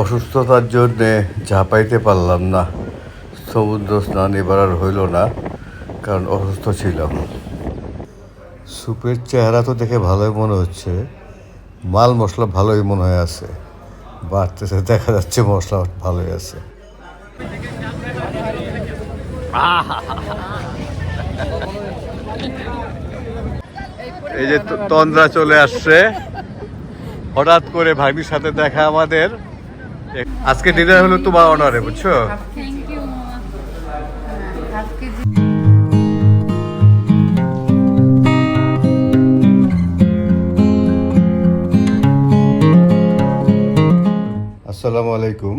অসুস্থতার জন্যে ঝাঁপাইতে পারলাম না। সমুদ্র স্নান এবার আর হইল না, কারণ অসুস্থ ছিলাম। স্যুপের চেহারা তো দেখে ভালোই মনে হচ্ছে, মাল মশলা ভালোই মনে হয় আছে, বাড়তেছে, দেখা যাচ্ছে মশলা ভালোই আছে। এই যে তন্দ্রা চলে আসছে, হঠাৎ করে ভাগ্নির সাথে দেখা আমাদের। আজকে ডিনার হলো তোমার অনারে, বুঝছো? থ্যাংক ইউ আজকে আসসালামু আলাইকুম,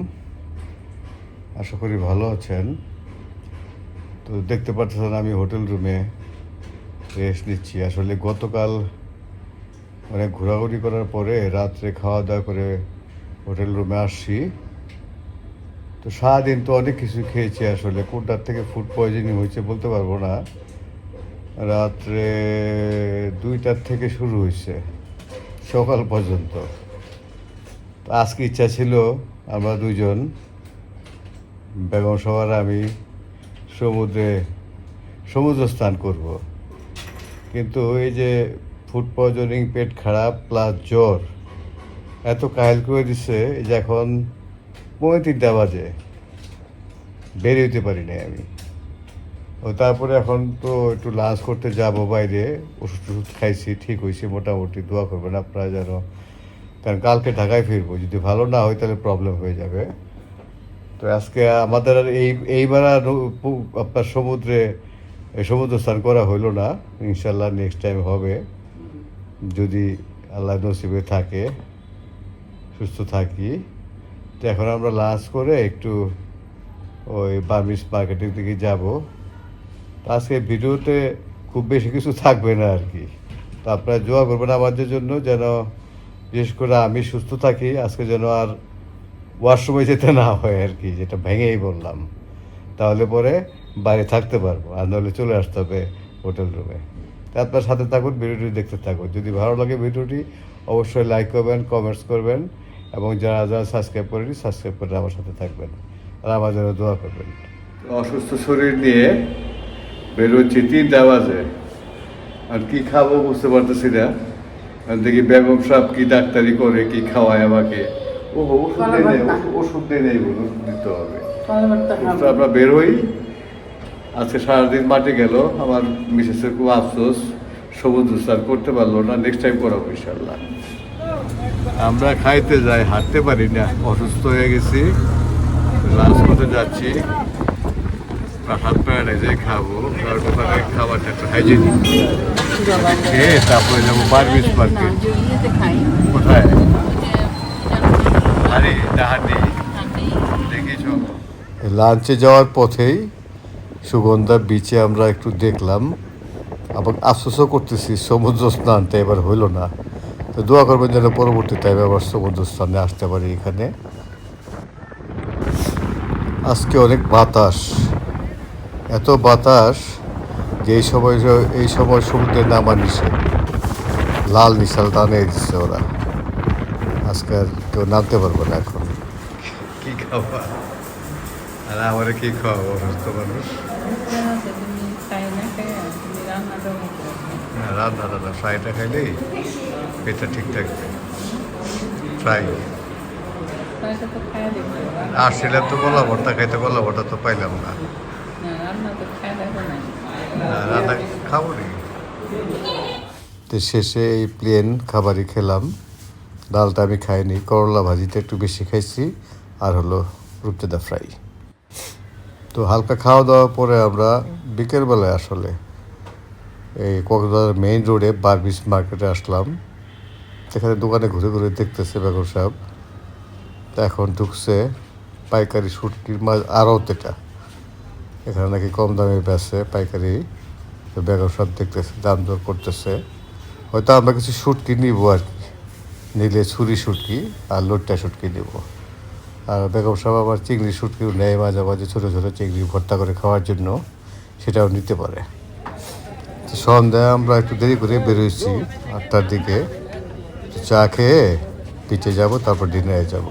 আশা করি ভালো আছেন। তো দেখতে পাচ্ছেন আমি হোটেল রুমে রেস্ট নিচ্ছি। আসলে গতকাল অনেক ঘোরাঘুরি করার পরে রাত্রে খাওয়া দাওয়া করে হোটেল রুমে আসছি। তো সারাদিন তো অনেক কিছু খেয়েছি, আসলে কোনটার থেকে ফুড পয়জনিং হয়েছে বলতে পারবো না। রাত্রে 2টার থেকে শুরু হয়েছে সকাল পর্যন্ত। তো আজকে ইচ্ছা ছিল আমরা দুজন, বেগম সবার আমি, সমুদ্র স্নান করব, কিন্তু এই যে ফুড পয়জনিং, পেট খারাপ প্লাস জ্বর এত কাহিল করে দিচ্ছে যে এখন 3:35 বাজে, বের হইতে পারি নাই আমি। ও তারপরে এখন তো একটু লাঞ্চ করতে যাব বাইরে, ওষুধ টষুধ খাইছি, ঠিক হয়েছে মোটামুটি। দোয়া করবেন আপনারা যেন, কারণ কালকে ঢাকায় ফিরবো, যদি ভালো না হয় তাহলে প্রবলেম হয়ে যাবে। তো আজকে আমাদের আর এইবার আর আপনার সমুদ্র স্নান করা হইলো না। ইনশাল্লাহ নেক্সট টাইম হবে, যদি আল্লাহ নসিবে থাকে, সুস্থ থাকি। তো এখন আমরা লাঞ্চ করে একটু ওই বার্মিস মার্কেটের দিকে যাব। তো আজকে ভিডিওতে খুব বেশি কিছু থাকবে না আর কি। তো আপনারা দোয়া করবেন আমাদের জন্য, যেন বিশেষ করে আমি সুস্থ থাকি। আজকে যেন আর ওয়াশরুমে যেতে না হয় আর কি, যেটা ভেঙেই বললাম। তাহলে পরে বাইরে থাকতে পারবো, আর নাহলে চলে আসতে হবে হোটেল রুমে। তা আপনার সাথে থাকুন, ভিডিওটি দেখতে থাকুন। যদি ভালো লাগে ভিডিওটি অবশ্যই লাইক করবেন, কমেন্টস করবেন, এবং যারা যারা সাবস্ক্রাইব করেনি সাবস্ক্রাইব করে আমার সাথে থাকবেন, আর আমার জন্য দোয়া করবেন। অসুস্থ শরীর নিয়ে বেরোচ্ছি 3টা বাজে, আর কি খাবো বুঝতে পারতেছি না। দেখি বেগম সাহেব কি ডাক্তারি করে, কি খাওয়ায় আমাকে। ওষুধ নেই বলে ওষুধ দিতে হবে। আমরা বের হই। আজকে সারাদিন মাঠে গেল, আমার মিসেসের খুব আফসোস, সমুদ্র স্নান করতে পারলো না। নেক্সট টাইম করাবো ইনশাল্লাহ। আমরা খাইতে যাই, হাঁটতে পারি না, অসুস্থ হয়ে গেছি। লাঞ্চ করতে যাচ্ছি, হাত পায়ে নাই যে খাবো, কারণ ওখানে খাবারটা একটু হাইজেনিক খেয়ে তারপরে যাবো বার্মিস মার্কেট। কোথায়? লাঞ্চে যাওয়ার পথেই সুগন্ধা বিচে আমরা একটু দেখলাম, আবার আফসোসও করতেছি সমুদ্র স্নানটা এবার হইল না। তো দোয়া করবেন যেন পরবর্তী টাইমে আবার সমুদ্র স্নানে আসতে পারি। এখানে আজকে অনেক বাতাস, এত বাতাস যে এই সময় সমুদ্রে নামা নিষেধ, লাল নিশাল টানিয়ে দিচ্ছে ওরা। আজকে আর কেউ নামতে পারবো না এখন। কি খাওয়া আর আমার কি খাওয়াবো, অসুস্থ মানুষ। রান্না ফ্রাইটা খাইলেই পেটটা ঠিক থাকবে। ফ্রাই আসছিলাম তো গলা ভর্তা খাইতে, গলা ভর্তা তো পাইলাম না। রান্না খাবো নি। তো শেষে এই প্লেন খাবারই খেলাম। ডালটা আমি খাইনি, করলা ভাজিটা একটু বেশি খাইছি, আর হলো রূপচাঁদা ফ্রাই। তো হালকা খাওয়া দাওয়ার পরে আমরা বিকেলবেলায় আসলে এই কক্সবাজার মেইন রোডে বার্মিস মার্কেটে আসলাম। এখানে দোকানে ঘুরে ঘুরে দেখতেছে বেগম সাহেব। তো এখন ঢুকছে পাইকারি শুটকির মাছ আড়ত, এটা এখানে নাকি কম দামে বেচে পাইকারি। তো বেগম সাহেব দেখতেছে, দাম দর করতেছে। হয়তো আমরা কিছু শুটকি নিব আর কি, নিলে ছুরি শুটকি আর লোটটা শুটকি নেব। আর বেগম সাহেব আবার চিংড়ি শুটকিও নেয় মাঝে মাঝে, ছোটো ছোটো চিংড়ি ভর্তা করে খাওয়ার জন্য, সেটাও নিতে পারে। তো সন্ধ্যায় আমরা একটু দেরি করে বেরোইছি 8টার দিকে। চা খেয়ে পিঠে যাব, তারপর ডিনারে যাব।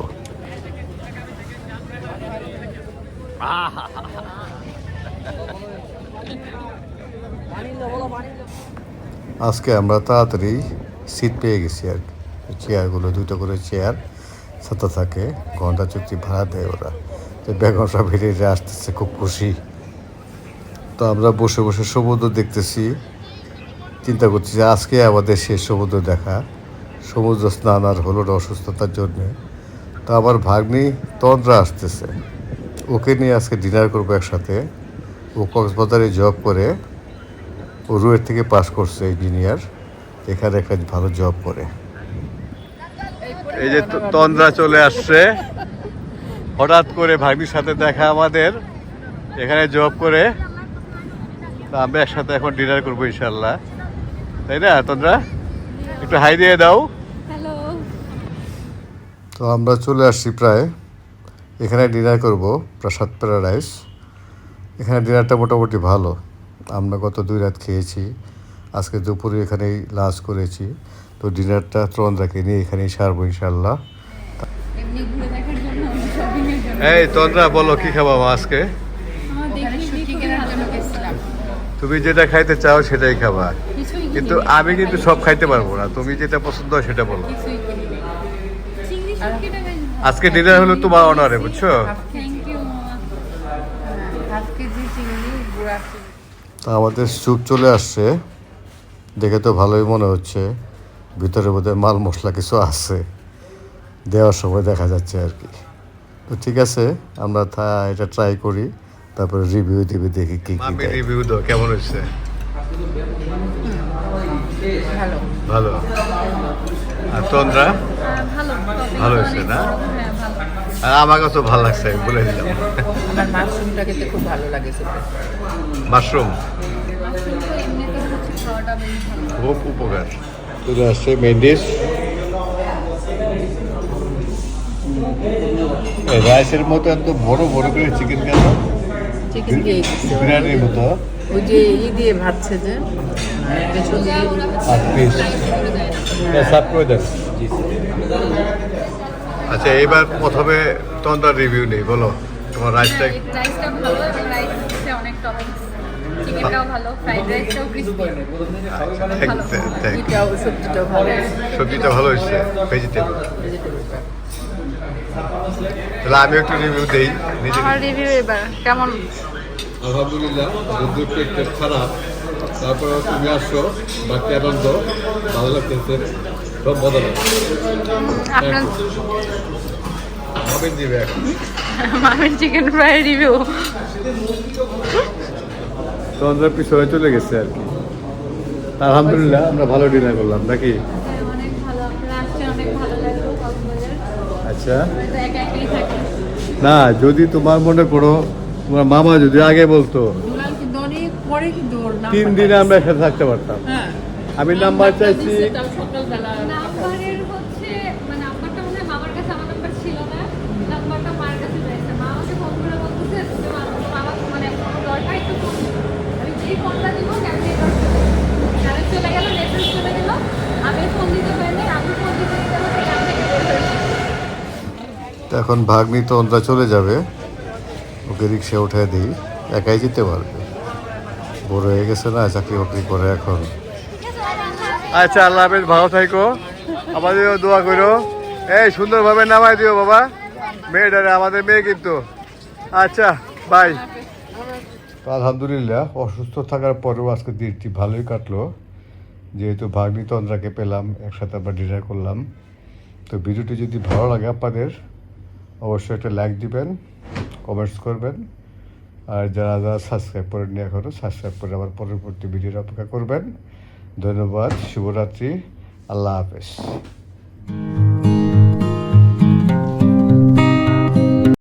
আজকে আমরা তাড়াতাড়ি সিট পেয়ে গেছি আর কি। চেয়ারগুলো 2টা করে চেয়ার সাথে থাকে, ঘন্টা চুক্তি ভাড়া দেয় ওরা। তো বেগম সাহেব হেঁটে হেঁটে আসতেছে, খুব খুশি। তো আমরা বসে বসে সমুদ্র দেখতেছি, চিন্তা করছি যে আজকে আমাদের শেষ সমুদ্র দেখা। সমুদ্র স্নান আর হলো না অসুস্থতার জন্যে। তো আমার ভাগ্নি তন্দ্রা আসতেছে, ওকে নিয়ে আজকে ডিনার করবো একসাথে। ও কক্সবাজারে জব করে, ও রুয়েট থেকে পাস করছে ইঞ্জিনিয়ার, এখানে একটা ভালো জব করে। এই যে তন্দ্রা চলে আসছে হঠাৎ করে, ভাগ্নির সাথে দেখা আমাদের, এখানে জব করে। তো আমরা একসাথে এখন ডিনার করবো ইনশাল্লাহ, তাই না তন্দ্রা? একটু হাই দিয়ে দাও। হ্যালো। তো আমরা চলে আসছি প্রায়, এখানে ডিনার করব প্রাসাদ প্যারাডাইস। এখানে ডিনারটা মোটামুটি ভালো, আমরা গত 2 রাত খেয়েছি, আজকে দুপুরে এখানেই লাঞ্চ করেছি। তো ডিনারটা তন্দ্রাকে নিয়ে এখানেই সারবো ইনশাল্লাহ। এমনি ঘুরে দেখার জন্য শপিং এর জন্য। এই তন্দ্রা বলো কি খাবো আজকে? আমার দেখি চিকেন জন্য গেছিলাম। তুমি যেটা খাইতে চাও সেটাই খাবা, কিছুই কিন্তু আমি কিন্তু সব খাইতে পারবো না। তুমি যেটা পছন্দ হয় সেটা বলো। কিছুই কিনি নাই। চিংড়ি শুটকিটা বেশ ভালো। আজকে ডিনার হলো তোমার অনারে, বুঝছো? থ্যাংক ইউ মামা। হাফ কেজি চিংড়ি, গুঁড়া চিংড়ি। তা আমাদের স্যুপ চলে আসছে, দেখে তো ভালোই মনে হচ্ছে। ভিতরে বোধহয় মাল মশলা কিছু আছে, দেওয়ার সময় দেখা যাচ্ছে আর কি। তো ঠিক আছে, আমরা এটা ট্রাই করি, তারপরে রিভিউ দিবি, দেখি কি কি রিভিউ দাও, কেমন হচ্ছে। ভালো। ভালো। আর তন্দ্রা? ভালো। ভালো হয়েছে না? হ্যাঁ ভালো। আর আমাকে তো ভালো লাগছে, আমি বলে দিলাম। আমার মাশরুমটা খেতে খুব ভালো লাগে সুপে। মাশরুম মাশরুম তো এমনিতে হচ্ছে খাওয়াটা বেশ ভালো। খুব উপকার। চলে আসছে মেন ডিশ, রাইসের মতো এত বড় বড় করে চিকেন কেন? চিকেন দিয়ে দিচ্ছে বিরিয়ানির মতো। ওই যে দিয়ে ভাবছে যে পেছন দিয়ে আর পিস সার্ভ করে দেন। আচ্ছা, এইবার প্রথমে তন্দ্রা রিভিউ নেই, বলো তোমার রাইসটা। রাইসটা ভালো এবং রাইসে অনেক টপিংস। চিকেনটাও ভালো, ফ্রাইড রাইসটাও ক্রিসপি। এটাও সবজিটাও ভালো। সবজিটা ভালো হয়েছে, ভেজিটেবল। তাহলে আমি একটু রিভিউ দেই নিজে। আমার রিভিউ এবার কেমন? আলহামদুলিল্লাহ, যদিও পেটটা খারাপ, তারপরে তুমি আসছো, বাকি আনন্দ, ভালো লাগতেছে, সব বদল। আপনার ভাবেন দিবে এখন। মামির চিকেন ফ্রাই রিভিউ। তন্দ্রার পিছনে চলে গেছে আর কি। আলহামদুলিল্লাহ, আমরা ভালো ডিনার করলাম নাকি? অনেক ভালো, আপনারা আসছেন, অনেক ভালো লাগলো কক্সবাজার। আচ্ছা, তো একা একাই থাকি। না যদি তোমার মনে করো, তোমার মামা যদি আগে বলতো, দুলাল কিন্তু অনেক পরে কিন্তু ওর নাম 3 দিনে আমরা একসাথে থাকতে পারতাম। হ্যাঁ আমি নাম্বার চাইছি, তাও সকালবেলা নাম্বারের হচ্ছে মানে নাম্বারটা মনে হয় মামার কাছে, আমার নাম্বার ছিল না, নাম্বারটা মার কাছে রয়েছে। মা আমাকে ফোন করে বলতেছে তুমি মামা মানে দরকার একটু ফোন। আমি যেই ফোনটা দিব ক্যামেরা কারেন্ট চলে গেল, নেটওয়ার্ক চলে গেল, আমি ফোন দিতে পারিনি, আমি ফোন দিতে দিতে আমার কাম থেকে বের হয়েছি। তো এখন ভাগ্নি তন্দ্রা চলে যাবে, ওকে রিক্সা উঠে দিই, একাই যেতে পারবে, বড় হয়ে গেছে না, চাকরি বাকরি করে এখন। আচ্ছা, আল্লাহ হাফেজ, ভালো থাকো, আমাদেরও দোয়া করো। এই সুন্দরভাবে নামাই দিও বাবা মেয়েটারে, আমাদের মেয়ে কিন্তু। আচ্ছা, বাই। আলহামদুলিল্লাহ, অসুস্থ থাকার পরেও আজকে দিনটি ভালোই কাটলো, যেহেতু ভাগ্নি তন্দ্রাকে পেলাম, একসাথে আমরা ডিনার করলাম। তো ভিডিওটি যদি ভালো লাগে আপনাদের, অবশ্যই একটা লাইক দিবেন, কমেন্টস করবেন, আর যারা যারা সাবস্ক্রাইব করেননি এখনও, সাবস্ক্রাইব করে আবার পরবর্তী ভিডিওর অপেক্ষা করবেন। ধন্যবাদ, শুভরাত্রি, আল্লাহ হাফেজ।